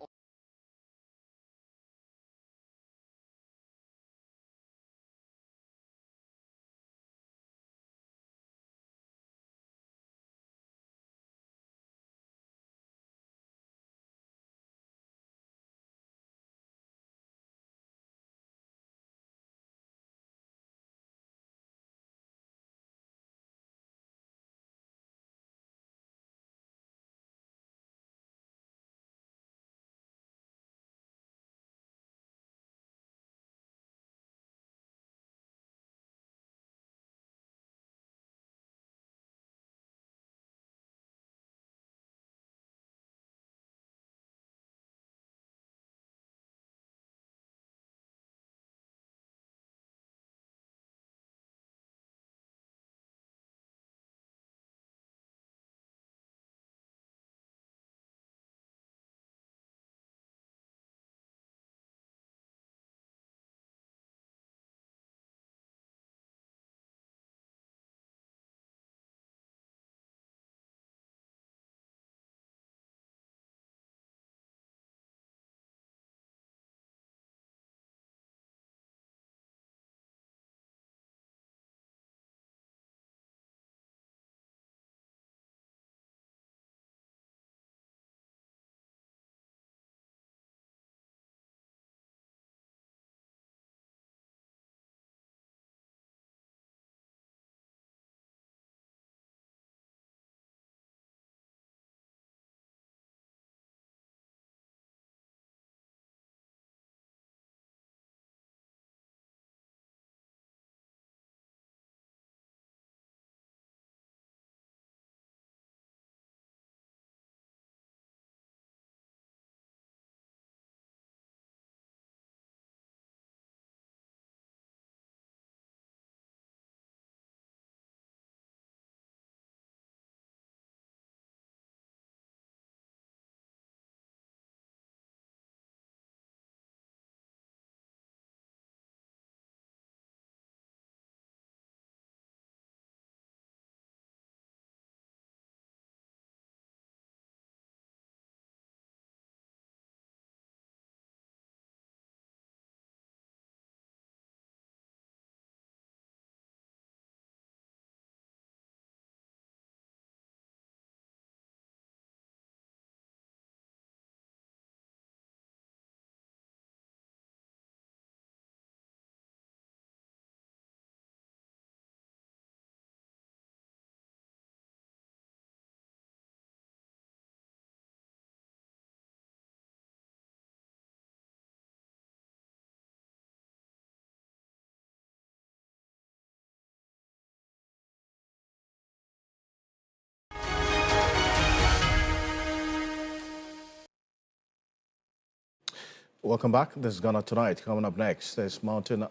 Welcome back. This is Ghana Tonight. Coming up next, there's mounting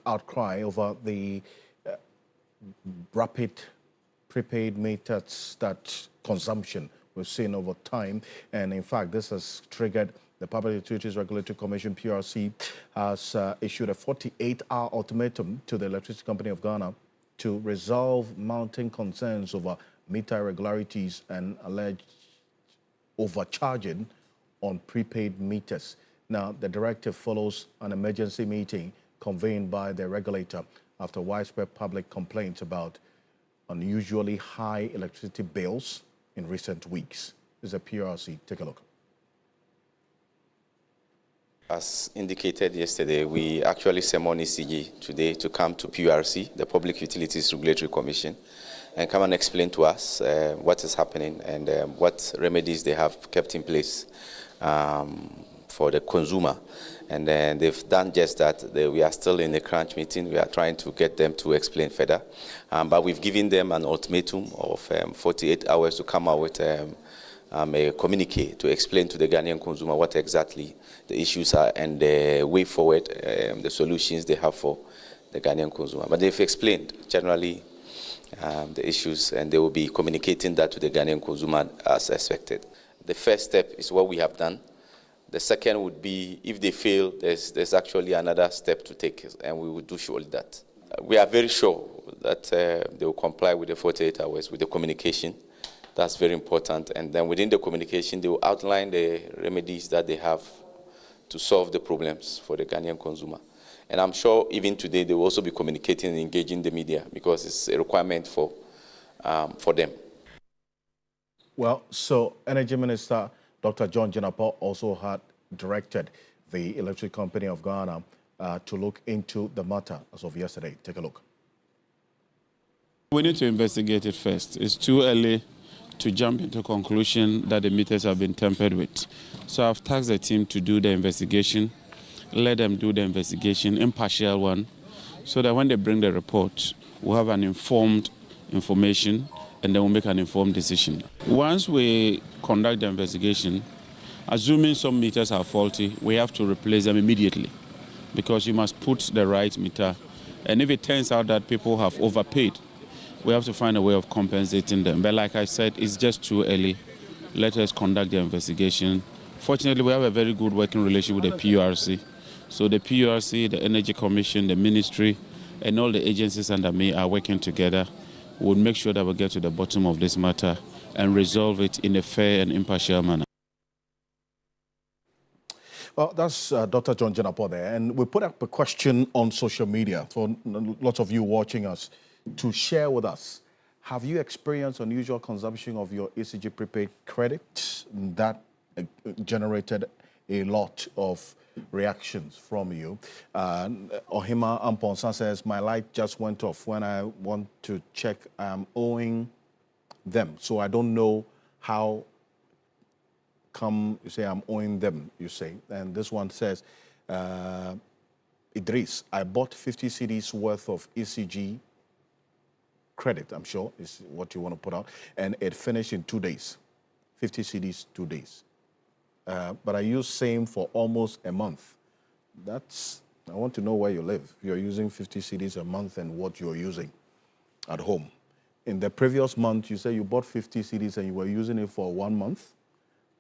outcry over the rapid prepaid meters that consumption we've seen over time. And in fact, this has triggered the Public Utilities Regulatory Commission, PRC, has issued a 48-hour ultimatum to the Electricity Company of Ghana to resolve mounting concerns over meter irregularities and alleged overcharging on prepaid meters. Now, the directive follows an emergency meeting convened by the regulator after widespread public complaints about unusually high electricity bills in recent weeks. This is a PRC. Take a look. As indicated yesterday, we actually summoned ECG today to come to PRC, the Public Utilities Regulatory Commission, and come and explain to us what is happening and what remedies they have kept in place for the consumer. And they've done just that. We are still in a crunch meeting. We are trying to get them to explain further. But we've given them an ultimatum of 48 hours to come out with a communique to explain to the Ghanaian consumer what exactly the issues are and the way forward, the solutions they have for the Ghanaian consumer. But they've explained generally the issues, and they will be communicating that to the Ghanaian consumer as expected. The first step is what we have done. The second would be, if they fail, there's actually another step to take, and we will do surely that. We are very sure that they will comply with the 48 hours, with the communication. That's very important. And then within the communication, they will outline the remedies that they have to solve the problems for the Ghanaian consumer. And I'm sure even today they will also be communicating and engaging the media because it's a requirement for them. Well, so Energy Minister Dr. John Jinapor also had directed the Electric Company of Ghana to look into the matter as of yesterday. Take a look. We need to investigate it first. It's too early to jump into conclusion that the meters have been tampered with. So I've tasked the team to do the investigation, let them do the investigation, impartial one, so that when they bring the report, we'll have an informed information and then we'll make an informed decision. Once we conduct the investigation, assuming some meters are faulty, we have to replace them immediately because you must put the right meter. And if it turns out that people have overpaid, we have to find a way of compensating them. But like I said, it's just too early. Let us conduct the investigation. Fortunately, we have a very good working relationship with the PURC. So the PURC, the Energy Commission, the Ministry, and all the agencies under me are working together. We'll make sure that we get to the bottom of this matter and resolve it in a fair and impartial manner. Well, that's Dr. John Jinapor there. And we put up a question on social media for lots of you watching us to share with us. Have you experienced unusual consumption of your ECG prepaid credit? That generated a lot of reactions from you. Ohima Amponsa says, my light just went off when I want to check I'm owing them. So I don't know how come you say I'm owing them, you say. And this one says, Idris, I bought 50 CDs worth of ECG credit, I'm sure is what you want to put out, and it finished in 2 days. 50 CDs, 2 days. But I use same for almost a month. I want to know where you live. You're using 50 CDs a month and what you're using at home. In the previous month, you say you bought 50 CDs and you were using it for 1 month.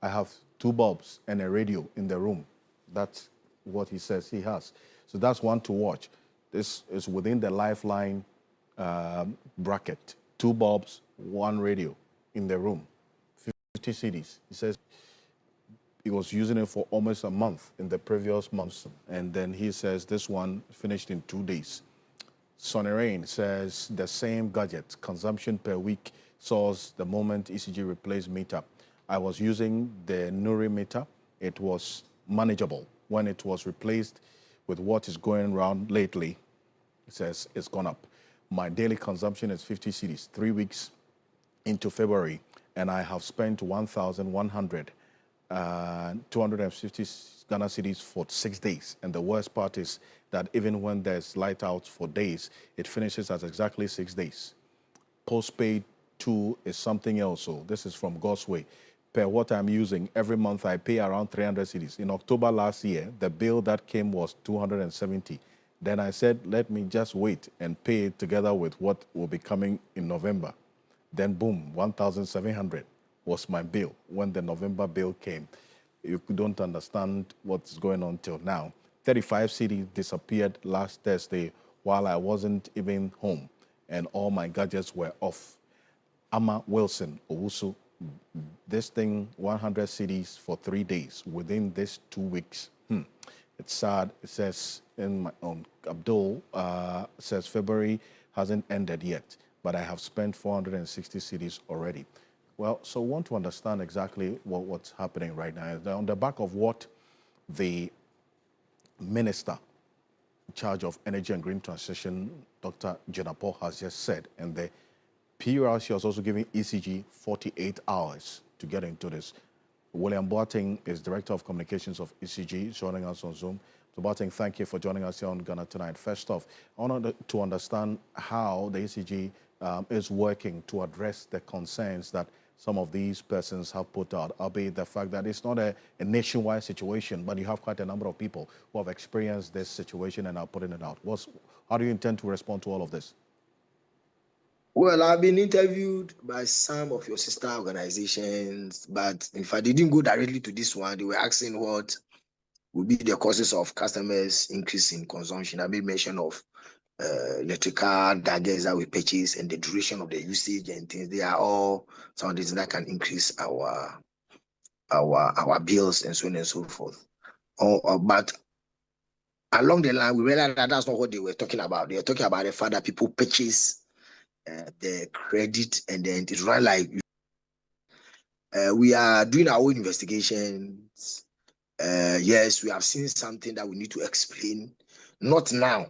I have 2 bulbs and a radio in the room. That's what he says he has. So that's one to watch. This is within the lifeline bracket. 2 bulbs, 1 radio in the room. 50 CDs. He says he was using it for almost a month in the previous months. And then he says this one finished in 2 days. Sonny Rain says the same gadget, consumption per week, source the moment ECG replaced meter. I was using the Nuri meter. It was manageable. When it was replaced with what is going around lately, it says it's gone up. My daily consumption is 50 CDs, 3 weeks into February, and I have spent 1,100, 250 Ghana cedis for 6 days. And the worst part is that even when there's light out for days, it finishes at exactly 6 days. Postpaid 2 is something else. So this is from God's Way. per what I'm using. Every month I pay around 300 cedis. In October last year, the bill that came was 270. Then I said, let me just wait and pay it together with what will be coming in November. Then boom, 1,700 was my bill when the November bill came. You don't understand what's going on till now. 35 cedis disappeared last Thursday while I wasn't even home, and all my gadgets were off. Amma Wilson, Owusu, this thing, 100 cedis for 3 days within these 2 weeks. It's sad. It says in my own, Abdul says February hasn't ended yet, but I have spent 460 cedis already. Well, so we want to understand exactly what's happening right now. On the back of what the Minister in charge of Energy and Green Transition, Dr. Jenapo, has just said, and the PURC was also giving ECG 48 hours to get into this. William Boateng is Director of Communications of ECG, joining us on Zoom. So Boateng, thank you for joining us here on Ghana Tonight. First off, I want to understand how the ECG is working to address the concerns that some of these persons have put out, albeit the fact that it's not a nationwide situation, but you have quite a number of people who have experienced this situation and are putting it out. How do you intend to respond to all of this? Well, I've been interviewed by some of your sister organizations, but in fact, they didn't go directly to this one. They were asking what would be the causes of customers' increase in consumption. I made mention of electrical gadgets that we purchase and the duration of the usage and things. They are all some of things that can increase our bills and so on and so forth. But along the line, we realized that that's not what they were talking about. They were talking about the fact that people purchase the credit and then it run like we are doing our own investigations. Yes, we have seen something that we need to explain. Not now,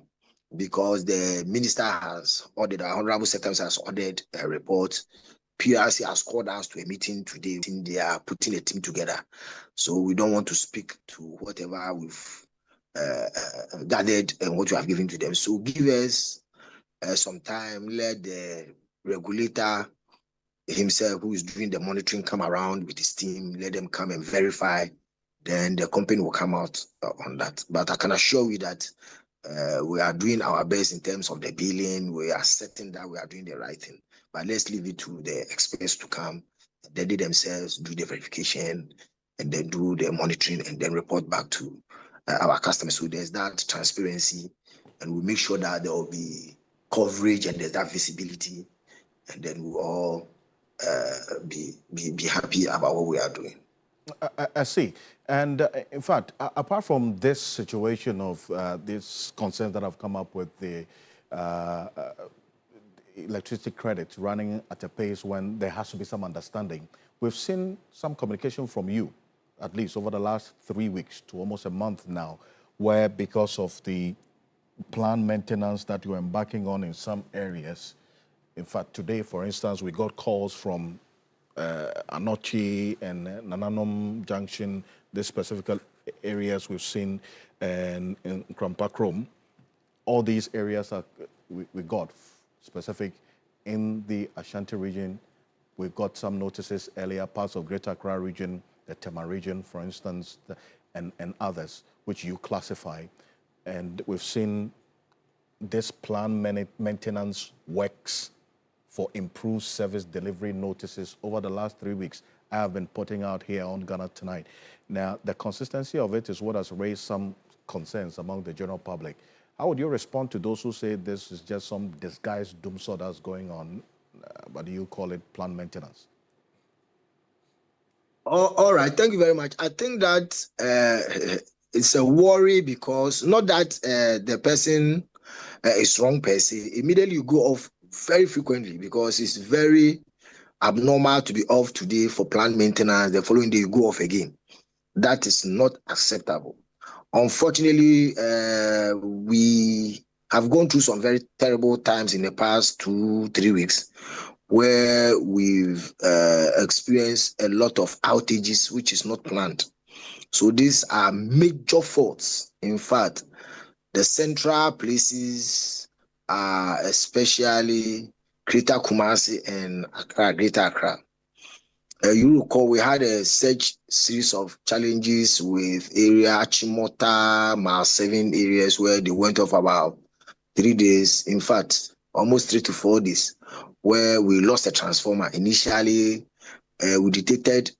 because the minister has ordered, our Honorable Secretary has ordered a report. PRC has called us to a meeting today. They are putting a team together. So we don't want to speak to whatever we've gathered and what you have given to them. So give us some time, let the regulator himself, who is doing the monitoring, come around with his team, let them come and verify. Then the company will come out on that. But I can assure you that we are doing our best in terms of the billing. We are certain that we are doing the right thing. But let's leave it to the experts to come. They themselves do the verification and then do the monitoring and then report back to our customers. So there's that transparency, and we make sure that there will be coverage and there's that visibility, and then we'll all be happy about what we are doing. I see. And in fact, apart from this situation of these concerns that have come up with the electricity credit running at a pace when there has to be some understanding, we've seen some communication from you, at least over the last 3 weeks to almost a month now, where because of the planned maintenance that you're embarking on in some areas, in fact, today, for instance, we got calls from Anochi and Nananom Junction, the specific areas we've seen, and in Krampakrom. All these areas are we got specific in the Ashanti region. We've got some notices earlier, parts of Greater Accra region, the Tema region, for instance, and others, which you classify. And we've seen this planned maintenance works for improved service delivery notices over the last 3 weeks I have been putting out here on Ghana Tonight. Now, the consistency of it is what has raised some concerns among the general public. How would you respond to those who say this is just some disguised doomsday that's going on, but you call it planned maintenance? All right, thank you very much. I think that it's a worry because not that the person is wrong per se. Immediately you go off very frequently because it's very abnormal to be off today for planned maintenance. The following day you go off again. That is not acceptable. Unfortunately, we have gone through some very terrible times in the past 2-3 weeks where we've experienced a lot of outages, which is not planned. So these are major faults. In fact, the central places are especially Greater Kumasi and Accra, Greater Accra. You recall we had a such series of challenges with area Chimota, Mile 7 areas where they went off about 3 days. In fact, almost 3 to 4 days, where we lost a transformer. Initially, we detected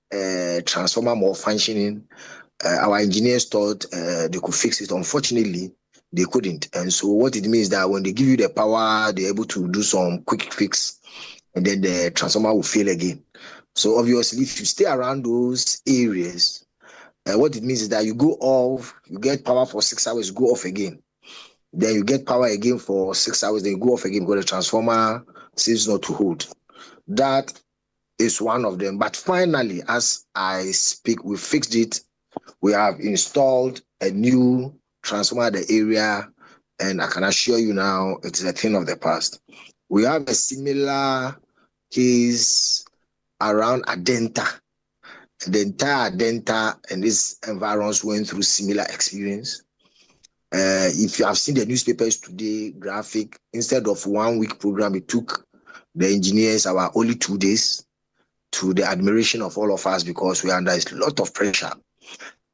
transformer malfunctioning. Our engineers thought they could fix it. Unfortunately, they couldn't. And so what it means that when they give you the power, they're able to do some quick fix, and then the transformer will fail again. So obviously, if you stay around those areas, what it means is that you go off, you get power for 6 hours, go off again. Then you get power again for 6 hours, then you go off again because the transformer seems not to hold. That is one of them. But finally, as I speak, we fixed it. We have installed a new transformer in the area, and I can assure you now it is a thing of the past. We have a similar case around Adenta. The entire Adenta and these environs went through similar experience. If you have seen the newspapers today, graphic, instead of 1 week program, it took the engineers our only 2 days, to the admiration of all of us, because we are under a lot of pressure.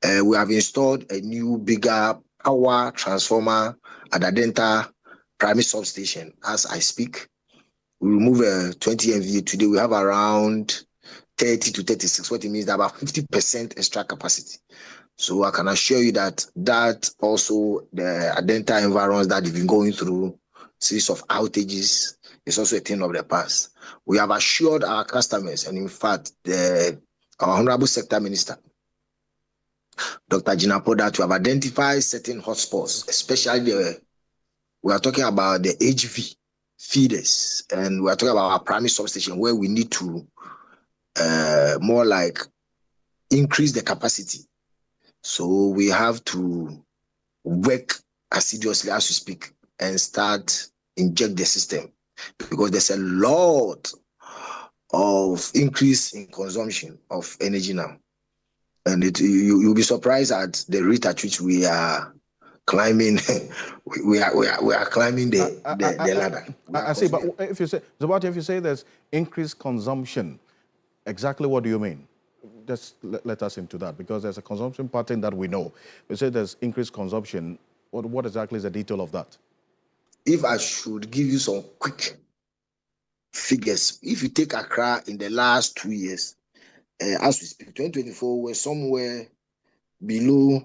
We have installed a new, bigger power transformer at Adenta primary substation as I speak. We remove a 20 MVA. Today we have around 30 to 36, what it means that about 50% extra capacity. So I can assure you that also the Adenta environs that they've been going through, series of outages, is also a thing of the past. We have assured our customers, and in fact, our Honorable Sector Minister, Dr. Jinapo, that we have identified certain hotspots, especially we are talking about the HV feeders, and we are talking about our primary substation where we need to more like increase the capacity. So we have to work assiduously as we speak and start inject the system, because there's a lot of increase in consumption of energy now. And you'll be surprised at the rate at which we are climbing. we are climbing the ladder. I see, but if you say there's increased consumption, exactly what do you mean? Just let us into that, because there's a consumption pattern that we know. We say there's increased consumption. What exactly is the detail of that? If I should give you some quick figures, if you take Accra in the last 2 years, as we speak, 2024, we're somewhere below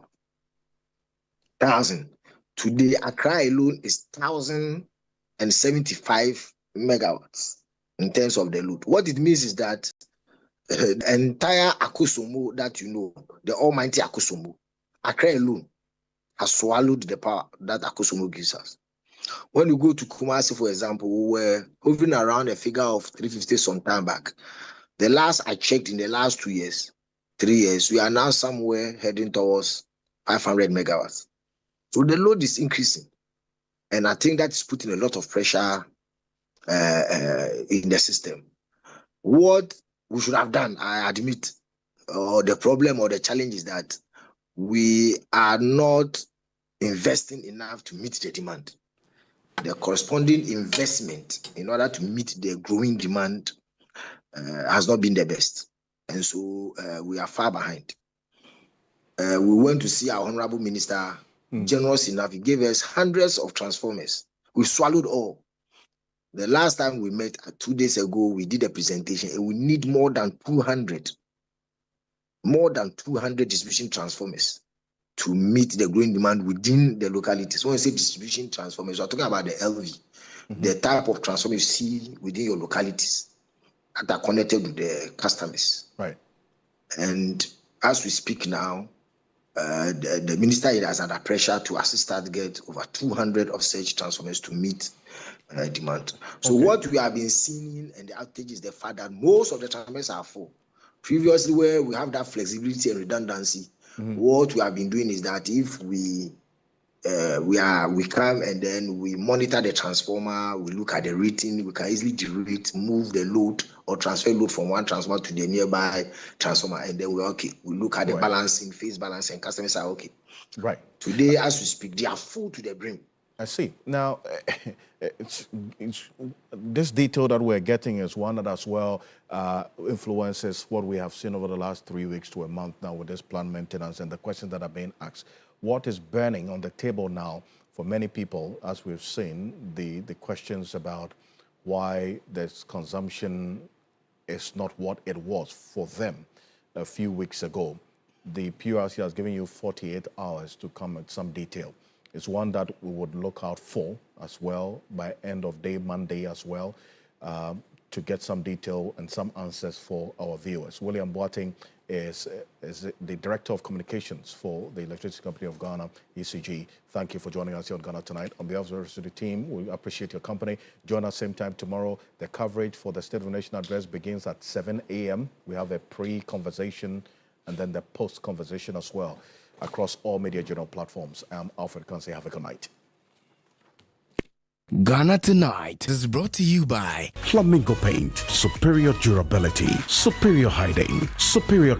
1,000. Today, Accra alone is 1,075 megawatts in terms of the load. What it means is that the entire Akusumu that you know, the almighty Akusumu, Accra alone has swallowed the power that Akusumu gives us. When you go to Kumasi, for example, we were hovering around a figure of 350 some time back. The last I checked, in the last 2 years, 3 years, we are now somewhere heading towards 500 megawatts. So the load is increasing. And I think that is putting a lot of pressure in the system. What we should have done, I admit, the problem or the challenge is that we are not investing enough to meet the demand. The corresponding investment in order to meet the growing demand has not been the best. And so we are far behind. We went to see our Honorable Minister, generous enough. He gave us hundreds of transformers. We swallowed all. The last time we met 2 days ago, we did a presentation, and we need more than 200 distribution transformers to meet the growing demand within the localities. When we say distribution transformers, we're talking about the LV, the type of transformer you see within your localities that are connected with the customers. Right. And as we speak now, the minister is under pressure to assist us get over 200 of such transformers to meet demand. So what we have been seeing and the outage is the fact that most of the transformers are full. Previously, where we have that flexibility and redundancy, what we have been doing is that if we come and then we monitor the transformer, we look at the rating, we can easily derate, move the load or transfer load from one transformer to the nearby transformer, and then we're okay. We look at the balancing, phase balancing, customers are okay. Right. Today, as we speak, they are full to the brim. I see. Now, it's, this detail that we're getting is one that as well influences what we have seen over the last 3 weeks to a month now with this plant maintenance and the questions that are being asked. What is burning on the table now for many people, as we've seen, the questions about why this consumption is not what it was for them a few weeks ago. The PRC has given you 48 hours to come with some detail. It's one that we would look out for as well by end of day Monday as well to get some detail and some answers for our viewers. William Boateng is the Director of Communications for the Electricity Company of Ghana, ECG. Thank you for joining us here on Ghana Tonight. On behalf of the rest of the team, we appreciate your company. Join us same time tomorrow. The coverage for the State of the Nation address begins at 7 a.m. We have a pre-conversation and then the post-conversation as well across all media journal platforms. I'm Alfred Kansi. Have a good night. Ghana Tonight is brought to you by Flamingo Paint. Superior durability, superior hiding, superior